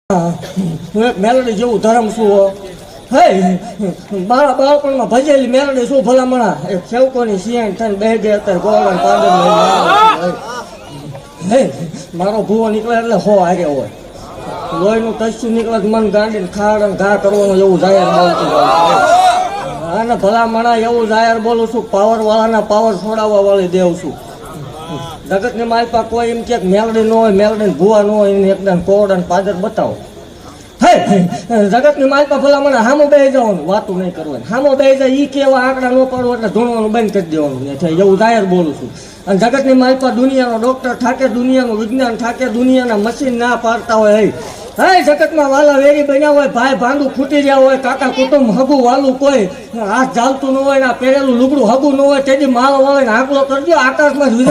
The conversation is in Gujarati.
હું એક મેલડી જેવું ધર્મ છું હે મારા બાળપણમાં ભજેલી મેલડી શું ભલામણા એક સેવકોની સિંહ થઈને બે ગયા અત્યારે ગોળાને પાંદર હે મારો ભૂવો નીકળે એટલે હો હારે હોય લોહીનું તસ્યું નીકળે મન ગાંડીને ખાડ અને ઘા કરવાનું એવું જાહેર બોલતું હોય અને ભલામણા એવું જાહેર બોલું છું પાવરવાળાના પાવર છોડાવવા વાળી દેવ છું જગતની માલપા કોઈ એમ કે મેલડી ન હોય મેલડી ભૂવા ન હોય એને એકદમ કોડ અને પાદર બતાવો હે જગતની માલપા ભલા મને હામો બે જવાનું વાતું નહીં કરવાની હામો બે જાય એ કેવા આંકડા ન પાડવું એટલે ધૂણવાનું બંધ કરી દેવાનું એવું જાહેર બોલું છું અને જગતની માલપા દુનિયાનો ડોક્ટર થાકે દુનિયાનું વિજ્ઞાન થાકે દુનિયાના મશીન ના પાડતા હોય હે જગતમાં વાલા વેરી બન્યા હોય ભાઈ ભાંડું ખૂટી રહ્યા હોય કાકા કુટુંબ હગું વાલું કોઈ હાથ ચાલતું ન હોય ને પહેરેલું લુગડું હગું ન હોય તેથી માળો વાળે ને આંકલો કરજો આકાશમાં જ